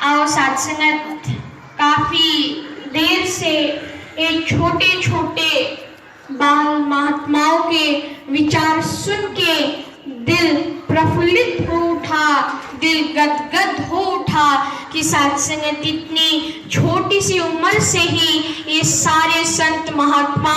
आओ साथ संगत, काफी देर से ये छोटे छोटे बाल महात्माओं के विचार सुन के दिल प्रफुल्लित हो उठा, दिल गदगद हो उठा कि साथ संगत इतनी छोटी सी उम्र से ही ये सारे संत महात्मा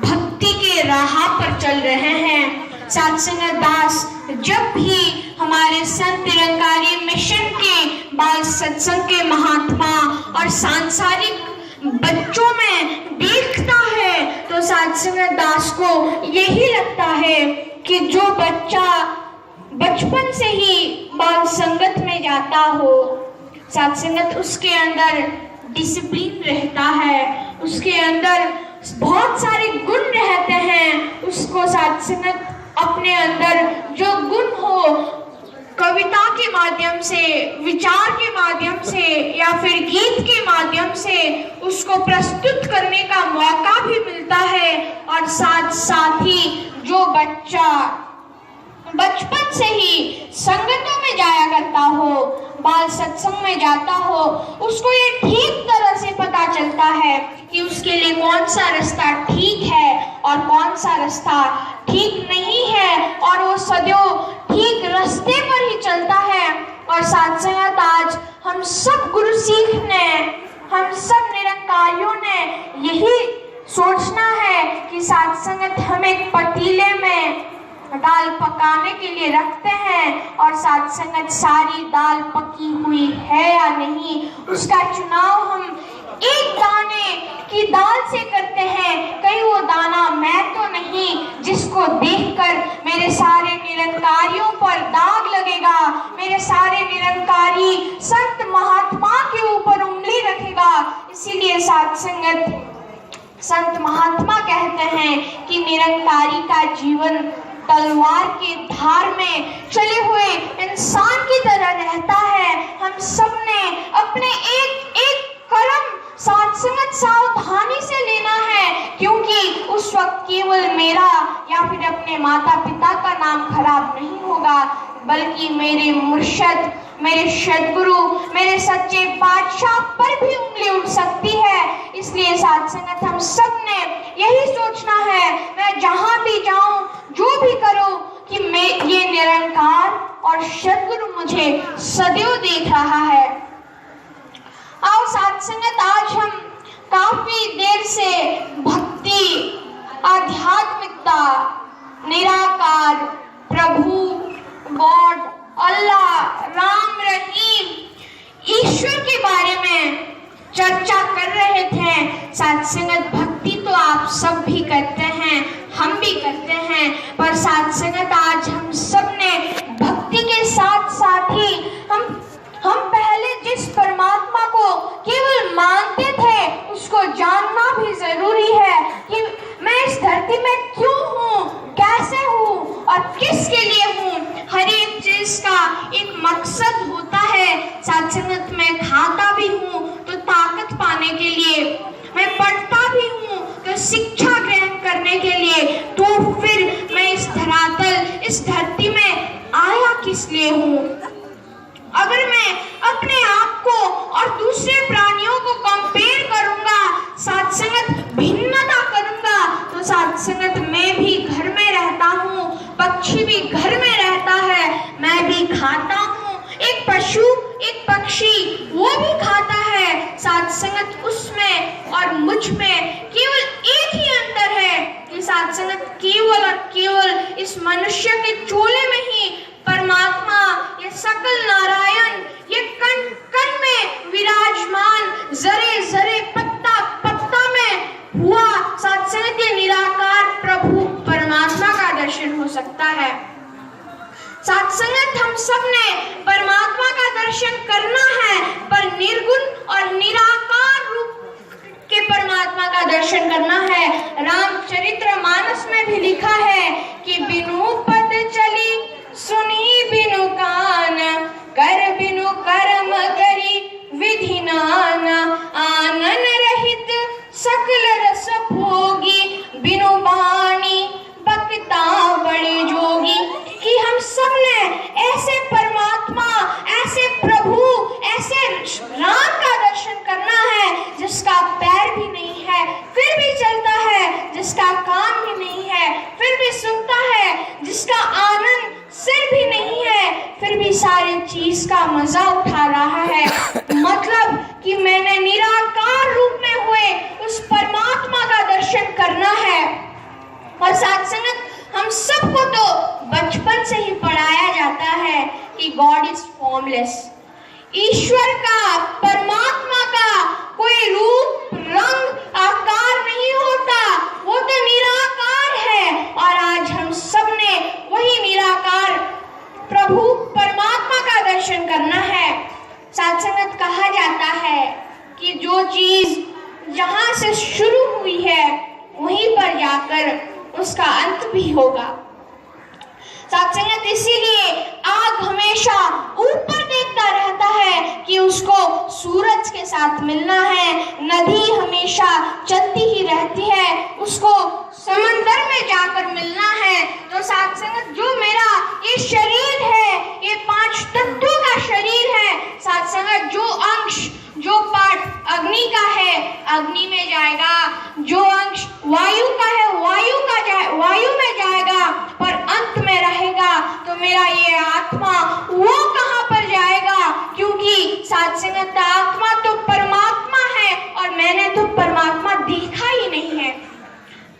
भक्ति के राह पर चल रहे हैं। साथ संगत दास जब भी हमारे संत निरंकारी मिशन के बाल सत्संग के महात्मा और सांसारिक बच्चों में देखता है तो साथ संगत दास को यही लगता है कि जो बच्चा बचपन से ही बाल संगत में जाता हो, साथ संगत उसके अंदर डिसिप्लिन रहता है, उसके अंदर बहुत सारे गुण रहते हैं। उसको साथ संगत अपने अंदर जो गुण हो कविता के माध्यम से, विचार के माध्यम से या फिर गीत के माध्यम से उसको प्रस्तुत करने का मौका भी मिलता है। और साथ साथ ही जो बच्चा बचपन से ही संगतों में जाया करता हो, बाल सत्संग में जाता हो, उसको ये ठीक तरह से पता चलता है कि उसके लिए कौन सा रास्ता ठीक है और कौन सा रास्ता ठीक नहीं है, और वो सदैव ठीक रास्ते पर ही चलता है। और साथ संगत आज हम सब गुरु सीख ने, हम सब निरंकारियों ने यही सोचना है कि साथ संगत हम एक पतीले में दाल पकाने के लिए रखते हैं और साथ संगत सारी दाल पकी हुई है या नहीं उसका चुनाव हम एक दाने की दाल से करते हैं। कहीं वो दाना मैं तो नहीं जिसको देखकर मेरे सारे निरंकारियों पर दाग लगेगा, मेरे सारे निरंकारी संत महात्मा के ऊपर उंगली रखेगा। इसीलिए साथ संगत संत महात्मा कहते हैं कि निरंकारी का जीवन तलवार के धार में चले हुए इंसान की तरह रहता है। हम सब ने अपने एक एक कर्म साथ संगत सावधानी से लेना है, क्योंकि उस वक्त केवल मेरा या फिर अपने माता पिता का नाम खराब नहीं होगा, बल्कि मेरे मुर्शद, मेरे सदगुरु, मेरे सच्चे बादशाह पर भी उंगली उठ सकती है। इसलिए साथ संगत हम सब ने यही सोचना है, मैं जहां भी जाऊं, जो भी करूं, कि मैं ये निरंकार और सदगुरु मुझे सदैव देख रहा है। आओ साथ संगत, आज हम काफी देर से भक्ति, आध्यात्मिकता, निराकार, प्रभु, गॉड, अल्लाह, राम, रहीम, ईश्वर के बारे में चर्चा कर रहे थे। साथ संगत भक्ति तो आप सब भी करते हैं, हम भी करते हैं, पर साथ संगत आज हम सब ने भक्ति के साथ साथ ही हम पहले जिस परमात्मा को केवल मानते थे उसको जानना भी जरूरी है कि मैं इस धरती में क्यों हूँ, कैसे हूँ और किसके लिए हूँ। हर एक चीज का एक मकसद होता है। साथ संगत मैं खाता भी हूँ तो ताकत पाने के लिए, मैं पढ़ता भी हूँ तो शिक्षा ग्रहण करने के लिए, तो फिर मैं इस धरातल, इस धरती में आया किस लिए हूँ। अगर मैं अपने आप को और दूसरे प्राणियों को कंपेयर करूंगा, साथ संगत भिन्नता करूंगा, तो साथ संगत मैं भी घर में रहता हूँ, पक्षी भी घर में रहता है, मैं भी खाता हूँ, एक पशु, एक पक्षी वो भी खाता है। साथ संगत उसमें और मुझ में केवल एक ही अंतर है कि साथ संगत केवल और केवल इस मनुष्य के चोले में ही परमात्मा, ये सकल नारायण, ये कण कण में विराजमान, जरे जरे पत्ता पत्ता में हुआ साथ संगत ये निराकार प्रभु परमात्मा का दर्शन हो सकता है। साथ संगत हम सब ने परमात्मा का दर्शन करना है, पर निर्गुण और निराकार रूप के परमात्मा का दर्शन करना है। रामचरितमानस में भी लिखा है कि बिनु पद चली सुनी बिनु कान, कर बिनु कर्म करी विधि नान, आनन रहित सकल रस भोगी, बिनु बाणी बकता बड़े जोगी। कि हम सब ने ऐसे परमात्मा फिर भी सारी चीज का मजा उठा रहा है। मतलब कि मैंने निराकार रूप में हुए उस परमात्मा का दर्शन करना है। और साथ संगत, हम सबको तो बचपन से ही पढ़ाया जाता है कि गॉड इज फॉर्मलेस। ईश्वर का, परमात्मा का कोई रूप, रंग, आकार नहीं होता, वो तो निराकार है। और आज हम सब ने वही निराकार प्रभु परमात्मा का दर्शन करना है। साथ संगत, कहा जाता है कि जो चीज जहां से शुरू हुई है वहीं पर जाकर उसका अंत भी होगा। साथ संगत, इसीलिए आग हमेशा ऊपर देखता रहता है कि उसको सूरज के साथ मिलना है। नदी हमेशा चलती ही रहती है, उसको समंदर में जाकर मिलना है। तो साथ संगत, जो मेरा ये शरीर है, ये 5 तत्वों का शरीर है। साथ संगत, जो अंश, जो पार्ट अग्नि का है अग्नि में जाएगा, जो अंश वायु का है वायु में जाएगा, पर अंत में रहेगा तो मेरा ये आत्मा वो कहां पर जाएगा? क्योंकि साथ संगत, आत्मा तो परमात्मा है और मैंने तो परमात्मा देखा ही नहीं है।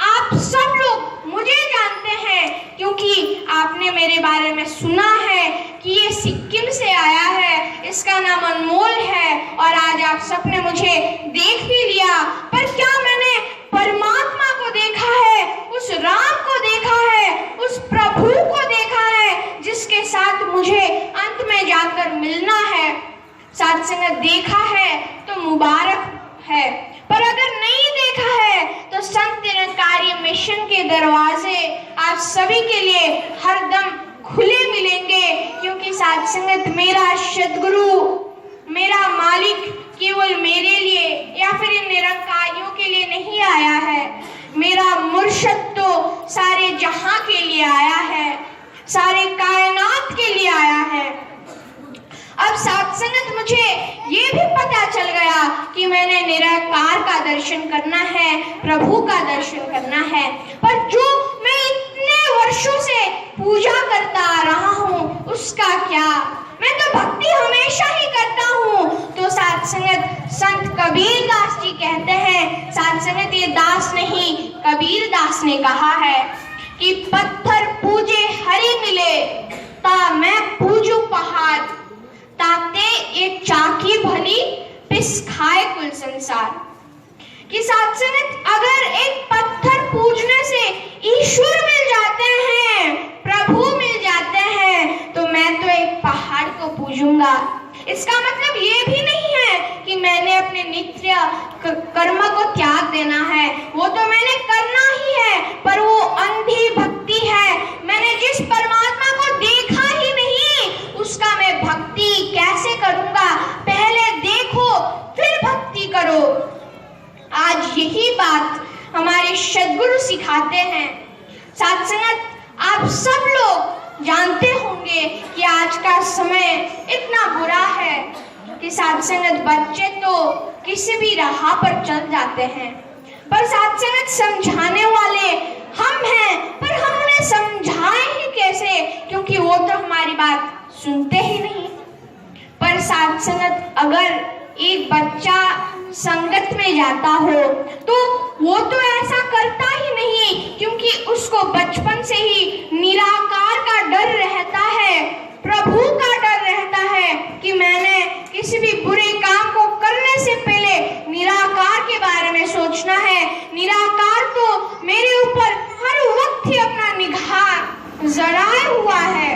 आप सब लोग मुझे जानते हैं क्योंकि आपने मेरे बारे में सुना है कि ये सिक्किम से आया है, इसका नाम अनमोल है, और आज आप सबने मुझे देख भी लिया। पर क्या मैंने परमात्मा को देखा है, उस राम को देखा है, उस प्रभु को देखा है जिसके साथ मुझे अंत में जाकर मिलना है? साथ संगत, देखा है तो मुबारक है, पर अगर नहीं देखा है तो संत निरंकारी मिशन के दरवाजे आप सभी के लिए हरदम खुले मिलेंगे। क्योंकि साथ संगत, मेरा सद्गुरु, मेरा मालिक केवल मेरे लिए या फिर इन निरंकारियों के लिए नहीं आया है। मेरा मुर्शद तो सारे जहां के लिए आया है, सारे कायनात के लिए आया है। अब साथ संगत, मुझे ये भी पता चल गया कि मैंने निराकार का दर्शन करना है, प्रभु का दर्शन करना है। पर जो मैं इतने वर्षों से पूजा करता आ रहा हूँ उसका क्या? मैं तो भक्ति हमेशा ही करता हूँ। तो साथ संगत, संत कबीर दास जी कहते हैं, साथ संगत, ये दास नहीं कबीर दास ने कहा है कि पत्थर पूजे हरि मिले ता मैं पूजू पहाड़, ताते एक चाकी भली पिस खाए कुल संसार। कि साथ संगत, अगर एक पत्थर पूजने से ईश्वर मिल जाते हैं, प्रभु मिल जाते हैं, तो मैं तो एक पहाड़ को पूजूंगा। इसका मतलब ये भी नहीं है कि मैंने अपने नित्य कर्म को त्याग देना है, वो तो मैंने करना ही है, पर वो अंधी भक्ति है। मैंने जिस परमात्मा को देखा ही नहीं उसका मैं भक्ति कैसे करूंगा? पहले देखो फिर भक्ति करो। आज यही बात हमारे सद्गुरु सिखाते हैं। साथ संगत, आप सब लोग जानते होंगे कि आज का समय इतना बुरा है कि साथ संगत, बच्चे तो किसी भी राह पर चल जाते हैं, पर साथ संगत, समझाने वाले हम हैं, पर हम उन्हें समझाएं ही कैसे? क्योंकि वो तो हमारी बात सुनते ही नहीं। पर साथ संगत, अगर एक बच्चा संगत में जाता हो तो वो तो ऐसा करता ही नहीं, क्योंकि उसको बचपन से ही निराकार का डर रहता है, प्रभु का डर रहता है कि मैंने किसी भी बुरे काम को करने से पहले निराकार के बारे में सोचना है। निराकार तो मेरे ऊपर हर वक्त ही अपना निगाह जराए हुआ है।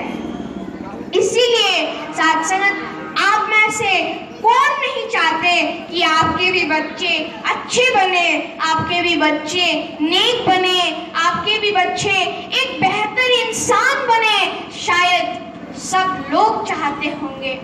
इसीलिए साथ संगत, आप में से कौन नहीं चाहते कि आपके भी बच्चे अच्छे बने, आपके भी बच्चे नेक बने, आपके भी बच्चे एक बेहतर इंसान बने? शायद सब लोग चाहते होंगे,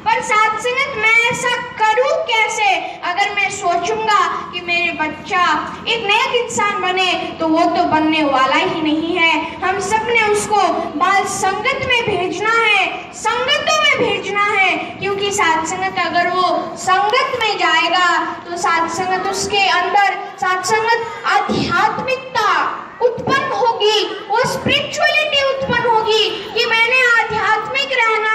पर साथ संगत, मैं ऐसा करूं कैसे? अगर मैं सोचूंगा कि मेरे बच्चा एक नेक इंसान बने तो वो तो बनने वाला ही नहीं है। हम सब ने उसको बाल संगत में भेजना है, संगतों में भेजना है, क्योंकि साथ संगत, अगर वो संगत में जाएगा तो साथ संगत, उसके अंदर साथ संगत आध्यात्मिकता उत्पन्न होगी, वो स्पिरिचुअलिटी उत्पन्न होगी कि मैंने आध्यात्मिक रहना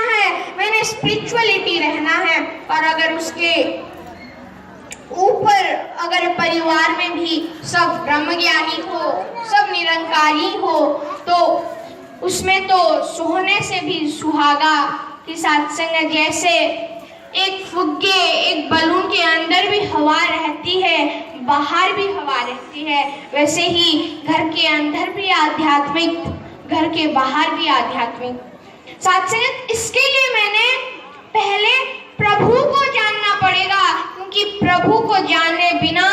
स्पिरिचुअलिटी रहना है, और अगर उसके ऊपर अगर परिवार में भी सब ब्रह्मज्ञानी हो, सब निरंकारी हो, तो उसमें तो सोने से भी सुहागा की सत्संग। जैसे एक फुग्गे, एक बलून के अंदर भी हवा रहती है, बाहर भी हवा रहती है, वैसे ही घर के अंदर भी आध्यात्मिक, घर के बाहर भी आध्यात्मिक सत्संग। इसके लिए मैंने पहले प्रभु को जानना पड़ेगा, क्योंकि प्रभु को जाने बिना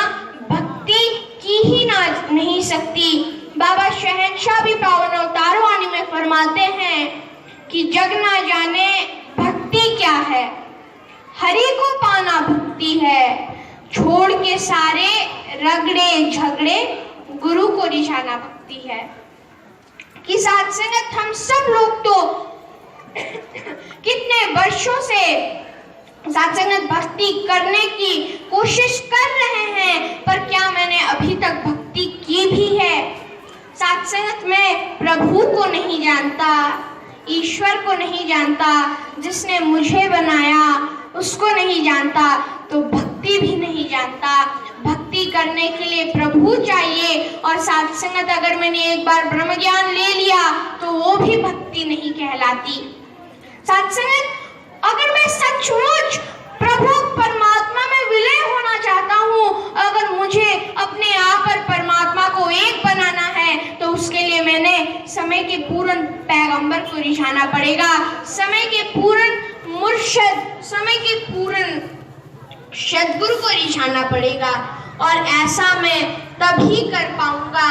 भक्ति की ही नहीं सकती। बाबा शहंशाह भी पावन अवतार वाणी में फरमाते हैं कि जग ना जाने भक्ति क्या है, हरि को पाना भक्ति है, छोड़ के सारे रगड़े झगड़े गुरु को रिझाना भक्ति है। कि साथ संगत हम सब लोग तो कितने वर्षों से साथ संगत भक्ति करने की कोशिश कर रहे हैं, पर क्या मैंने अभी तक भक्ति की भी है? साथ संगत में प्रभु को नहीं जानता, ईश्वर को नहीं जानता, जिसने मुझे बनाया उसको नहीं जानता, तो भक्ति भी नहीं जानता। भक्ति करने के लिए प्रभु चाहिए, और साथ संगत अगर मैंने एक बार ब्रह्म ज्ञान ले लिया तो वो भी भक्ति नहीं कहलाती। साथ संगत अगर मैं सचमुच प्रभु परमात्मा में विलय होना चाहता हूँ, अगर मुझे अपने आप पर परमात्मा को एक बनाना है, तो उसके लिए मैंने समय के पूर्ण पैगंबर को रिझाना पड़ेगा, समय के पूर्ण मुर्शद, समय के पूर्ण सद्गुरु को रिझाना पड़ेगा। और ऐसा मैं तभी कर पाऊंगा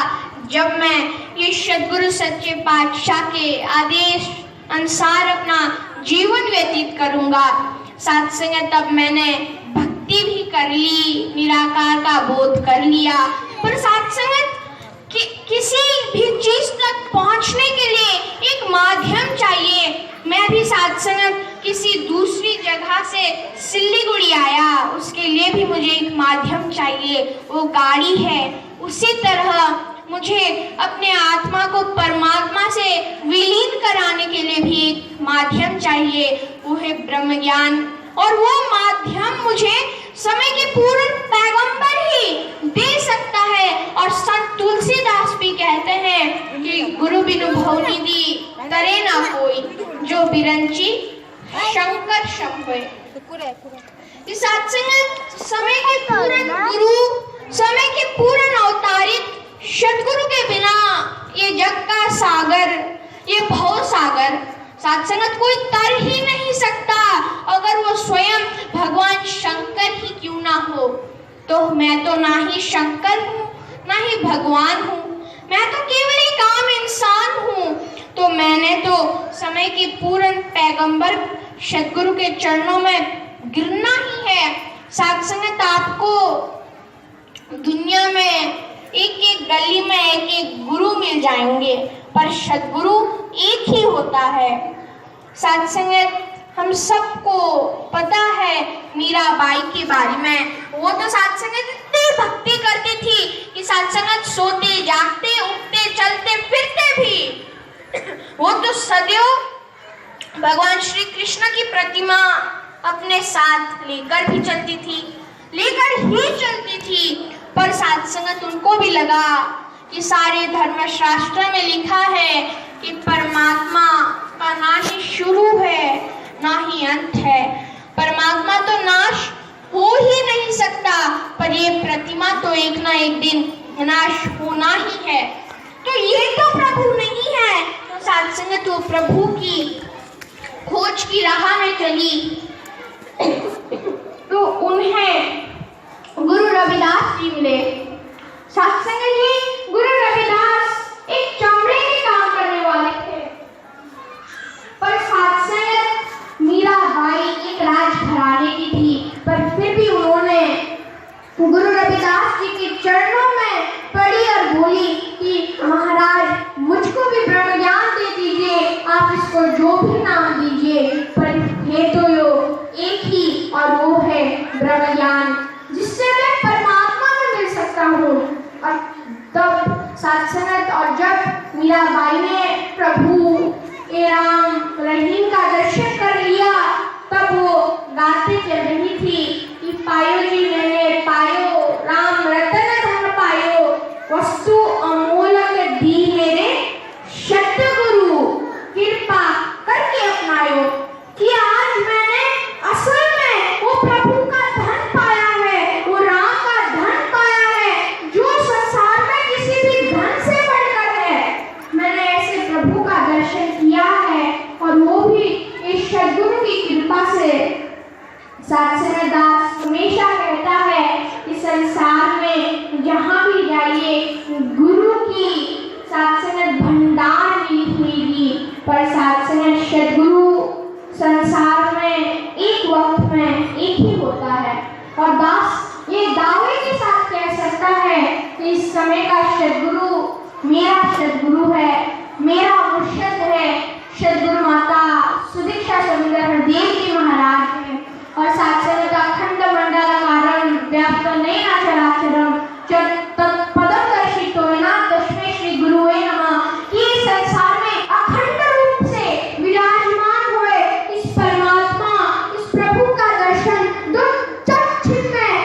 जब मैं ये सद्गुरु सच्चे पातशाह के आदेश अनुसार अपना जीवन व्यतीत करूंगा। साथ संगत तब मैंने भक्ति भी कर ली, निराकार का बोध कर लिया, पर साथ संगत किसी भी चीज तक पहुंचने के लिए एक माध्यम चाहिए। मैं भी साथ संगत किसी दूसरी जगह से सिल्लीगुड़ी आया, उसके लिए भी मुझे एक माध्यम चाहिए, वो गाड़ी है। उसी तरह मुझे अपने आत्मा को परमात्मा से विलीन कराने के लिए भी एक माध्यम चाहिए, वो है ब्रह्म ज्ञान। और वो माध्यम मुझे समय के पूर्ण पैगंबर ही दे सकता है। और संत तुलसीदास भी कहते हैं कि गुरु बिनु भवनिधि तरे ना कोई, जो बिरंची शंकर शंभुए। इस समय के पूर्ण गुरु, समय के पूर्ण अवतारित सद्गुरु के बिना ये जग का सागर, ये भव सागर साथ संगत कोई तर ही नहीं सकता। अगर वो स्वयं भगवान शंकर ही क्यों ना हो, तो मैं तो ना ही शंकर हूँ ना ही भगवान हूँ, मैं तो केवल एक आम इंसान हूँ। तो मैंने तो समय के पूर्ण पैगंबर सद्गुरु के चरणों में गिरना ही है। साथ संगत आपको दुनिया में एक एक गली में एक एक गुरु मिल जाएंगे, पर सद्गुरु एक ही होता है। साथ संगत हम सबको पता है मीराबाई के बारे में, वो तो साथ संगत इतनी भक्ति करती थी कि साथ संगत सोते जागते उठते चलते फिरते भी वो तो सदैव भगवान श्री कृष्ण की प्रतिमा अपने साथ लेकर भी चलती थी, लेकर ही चलती थी। पर साथ संगत उनको भी लगा कि सारे धर्मशास्त्र में लिखा है कि परमात्मा का ना ही शुरू है ना ही अंत है, परमात्मा तो नाश हो ही नहीं सकता, पर ये प्रतिमा तो एक ना एक दिन विनाश होना ही है। तो ये तो प्रभु नहीं है। तो साथ संगत वो प्रभु की खोज की राह में चली, तो उन्हें गुरु रविदास जी मिले। साथ संगत जी, गुरु रविदास एक चमड़े के काम करने वाले थे, पर साथ संगत मीराबाई एक राजघराने की थी, पर फिर भी उन्होंने गुरु रविदास जी के चरणों में पड़ी और बोली कि महाराज मुझको भी ब्रह्म ज्ञान दे दीजिए, आप इसको जो भी नाम दीजिए, पर है तो यो एक ही, और वो है ब्रह्म ज्ञान, जिससे मैं परमात्मा में मिल सकता हूँ। और तब साथ संगत और जब मीराबाई ने प्रभु ए राम रहीम का दर्शन कर लिया, पायो कि आज मैंने असल में वो प्रभु का धन पाया है, वो राम का धन पाया है जो संसार में किसी भी धन से बढ़कर है। मैंने ऐसे प्रभु का दर्शन किया है और वो भी इस सद्गुरु की कृपा से। सत्संग दास हमेशा कहता है कि संसार में जहाँ भी जाइए गुरु की सत्संग भंडार मिलेगी, पर सत्संग सद्गुरु संसार में एक वक्त में एक ही होता है। और दास ये दावे के साथ कह सकता है कि इस समय का सद्गुरु मेरा सद्गुरु है, मेरा मुर्शद है, सद्गुरु माता सुदीक्षा समुद्र हरदेव जी महाराज है। और सत्संग का अखंड मंडल कारण व्याप्त नैना चराचरम पदम दर्शितो ना तस्मै श्री गुरुवे नमः कि संसार में अखंड रूप से विराजमान हुए इस परमात्मा, इस प्रभु का दर्शन चक्षुष में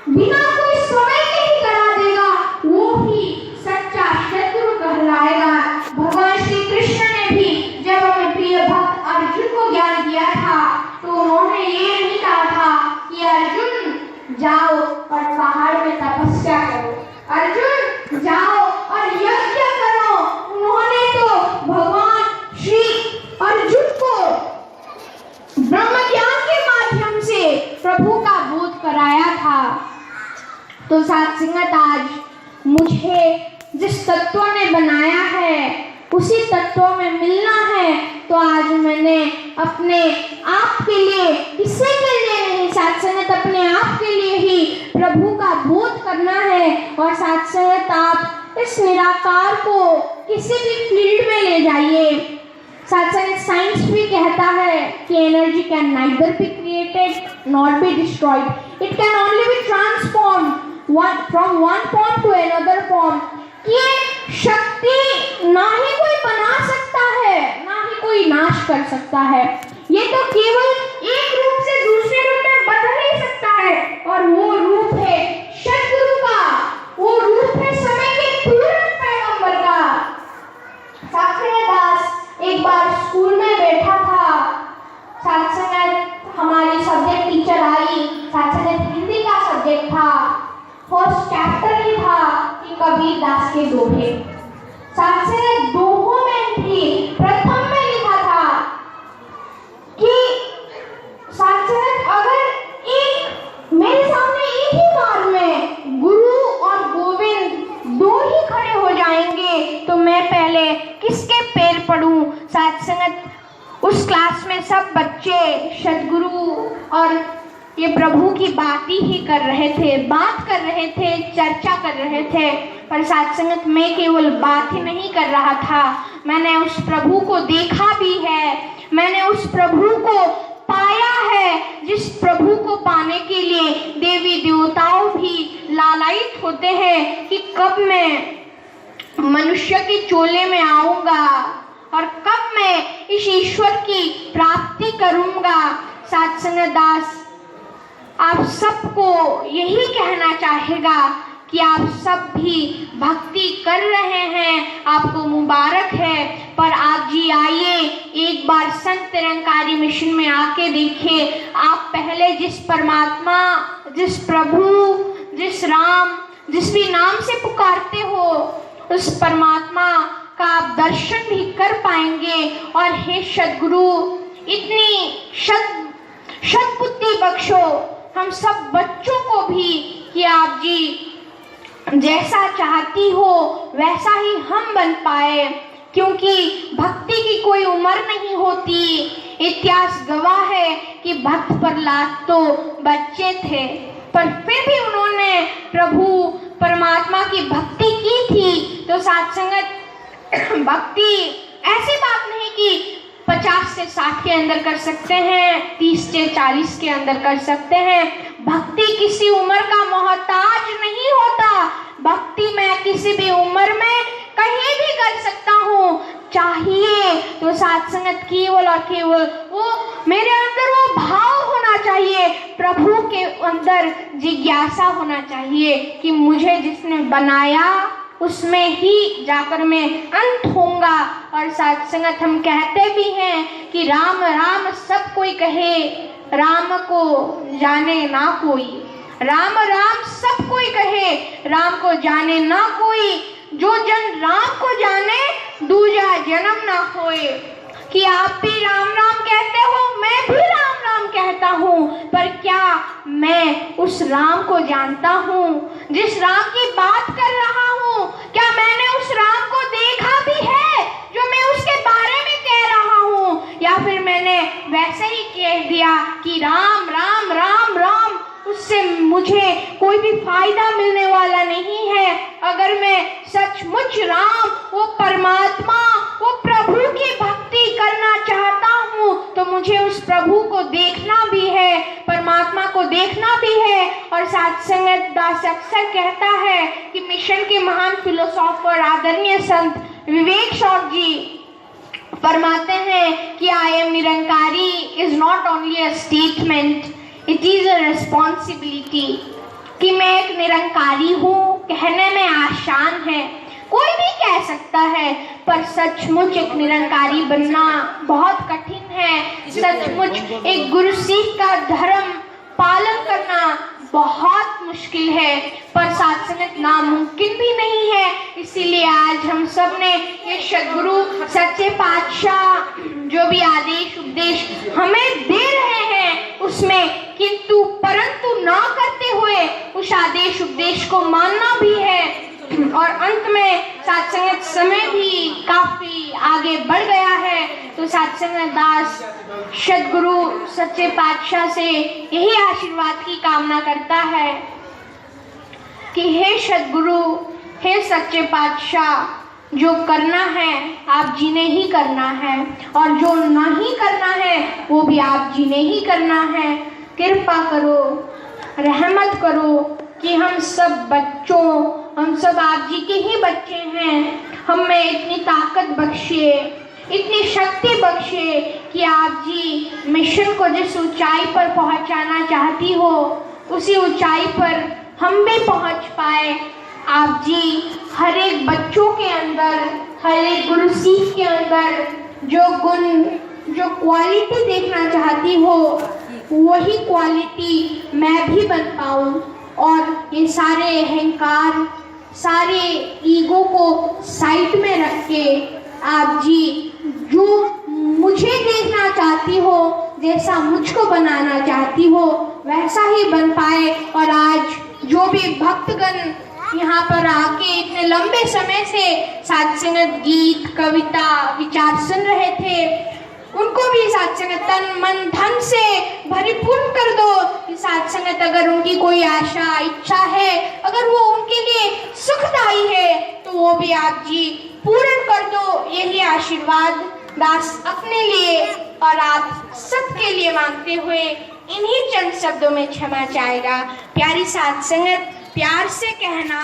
बिना कोई समय के ही करा देगा, वो ही सच्चा सद्गुरु कहलाएगा। भगवान श्री कृष्ण ने भी जब अपने प्रिय भक्त अर्जुन को ज्ञान दिया था तो उन्होंने ये नहीं कहा था कि अर्जुन जाओ और पहाड़ में तपस्या करो, अर्जुन जाओ और यज्ञ करो। उन्होंने तो भगवान श्री अर्जुन को ब्रह्म ज्ञान के माध्यम से प्रभु का बोध कराया था। तो साथ संगत आज मुझे जिस तत्व ने बनाया है उसी तत्व में मिलना है, तो आज मैंने अपने आप के लिए, किसी के लिए नहीं, साथ संगत अपने आप के लिए ही प्रभु का बोध करना है। और साथ संगत आप इस निराकार को किसी भी फील्ड में ले जाइए। साथ संगत साइंस भी कहता है कि energy can neither be created not be destroyed, it can only be transformed from one form to another form. ये शक्ति ना ही कोई बना सकता है, ना ही कोई नाश कर सकता है, ये तो केवल एक रूप से दूसरे रूप में बदल ही सकता है। और वो रूप है सद्गुरु का, वो रूप है समय के पूर्ण पैगंबर का। साक्षी दास एक बार स्कूल में बैठा था, साक्षी हमारी सब्जेक्ट टीचर आई, साक्षी हिंदी का सब्जेक्ट था, फर्स्ट चैप्टर ही था कि कबीर दास के दोहे। साथ से दोहों में भी प्रथम में लिखा था कि साक्षात अगर एक मेरे सामने एक ही बार में गुरु और गोविंद दो ही खड़े हो जाएंगे तो मैं पहले किसके पैर पड़ूं। साथ संगत उस क्लास में सब बच्चे सद्गुरु और ये प्रभु की बात ही कर रहे थे, बात कर रहे थे, चर्चा कर रहे थे। पर साथ संगत मैं केवल बात ही नहीं कर रहा था, मैंने उस प्रभु को देखा भी है, मैंने उस प्रभु को पाया है जिस प्रभु को पाने के लिए देवी देवताओं भी लालायित होते हैं कि कब मैं मनुष्य के चोले में आऊंगा और कब मैं इस ईश्वर की प्राप्ति करूंगा। साथ संगत दास आप सबको यही कहना चाहेगा कि आप सब भी भक्ति कर रहे हैं, आपको मुबारक है। पर आप जी आइए एक बार संत निरंकारी मिशन में आके देखिए, आप पहले जिस परमात्मा, जिस प्रभु, जिस राम, जिस भी नाम से पुकारते हो उस परमात्मा का आप दर्शन भी कर पाएंगे। और हे सद्गुरु इतनी सद्बुद्धि बख्शो हम सब बच्चों को भी कि आप जी जैसा चाहती हो वैसा ही हम बन पाए, क्योंकि भक्ति की कोई उम्र नहीं होती। इतिहास गवाह है कि भक्त प्रहलाद तो बच्चे थे पर फिर भी उन्होंने प्रभु परमात्मा की भक्ति की थी। तो साथ संगत भक्ति ऐसी बात नहीं कि 50 से 60 के अंदर कर सकते हैं, 30 से 40 के अंदर कर सकते हैं। भक्ति किसी उम्र का मोहताज नहीं होता, भक्ति मैं किसी भी उम्र में कहीं भी कर सकता हूँ। चाहिए तो साथ संगत केवल और केवल वो मेरे अंदर वो भाव होना चाहिए, प्रभु के अंदर जिज्ञासा होना चाहिए कि मुझे जिसने बनाया उसमें ही जाकर मैं अंत होऊंगा। और साथ संगत हम कहते भी हैं कि राम राम सब कोई कहे, राम को जाने ना कोई। राम राम सब कोई कहे, राम को जाने ना कोई। जो जन राम को जाने, दूजा जन्म ना होए। कि आप भी राम राम कहते हो, मैं भी राम राम कहता हूँ, पर क्या मैं उस राम को जानता हूँ जिस राम की बात कर रहा हूँ? क्या मैंने उस राम को देखा भी है जो मैं उसके बारे में कह रहा हूँ? या फिर मैंने वैसे ही कह दिया कि राम राम राम राम, उससे मुझे कोई भी फायदा मिलने वाला नहीं है। अगर मैं सचमुच राम, वो परमात्मा, वो प्रभु की भक्ति करना चाहता हूँ, तो मुझे उस प्रभु को देखना भी है, परमात्मा को देखना भी है। और साथ संगत दास अक्सर कहता है कि मिशन के महान फिलोसोफर आदरणीय संत विवेक शॉर्ट जी फरमाते हैं कि I am Nirankari is not only a statement, it is a responsibility. कि मैं एक निरंकारी हूँ कहने में आसान है, कोई भी कह सकता है, पर सचमुच एक निरंकारी बनना बहुत कठिन है। सचमुच एक गुरु सिख का धर्म पालन करना बहुत मुश्किल है, पर साथ संगत नामुमकिन भी नहीं है। इसीलिए आज हम सब ने ये सद्गुरु सच्चे पातशाह जो भी आदेश उपदेश हमें दे रहे हैं, उसमें किंतु परंतु ना करते हुए उस आदेश उपदेश को मानना भी है। और अंत में साथ संगत समय भी काफी आगे बढ़ गया है, तो साथ संगत दास सद्गुरु सच्चे पातशाह से यही आशीर्वाद की कामना करता है कि हे सद्गुरु, हे सच्चे पातशाह, जो करना है आप जी ने ही करना है, और जो नहीं करना है वो भी आप जी ने ही करना है। कृपा करो, रहमत करो कि हम सब बच्चों, हम सब आप जी के ही बच्चे हैं, हमें इतनी ताकत बख्शिए, इतनी शक्ति बख्शिए कि आप जी मिशन को जिस ऊंचाई पर पहुंचाना चाहती हो उसी ऊंचाई पर हम भी पहुंच पाए। आप जी हर एक बच्चों के अंदर, हर एक गुरु सिख के अंदर जो गुण, जो क्वालिटी देखना चाहती हो, वही क्वालिटी मैं भी बन पाऊँ, और ये सारे अहंकार, सारे ईगो को साइड में रख के आप जी जो मुझे देखना चाहती हो, जैसा मुझको बनाना चाहती हो, वैसा ही बन पाए। और आज जो भी भक्तगण यहाँ पर आके इतने लंबे समय से साथ संगत गीत, कविता, विचार सुन रहे थे, उनको भी साथ संगत तन मन धन से भरिपूर्ण कर दो। कि साथ संगत अगर उनकी कोई आशा इच्छा है, अगर वो उनके लिए सुखदायी है, तो वो भी आप जी पूर्ण कर दो। यही आशीर्वाद दास अपने लिए और आप सबके लिए मांगते हुए इन्हीं चंद शब्दों में क्षमा चाहेगा। प्यारी साथ संगत, प्यार से कहना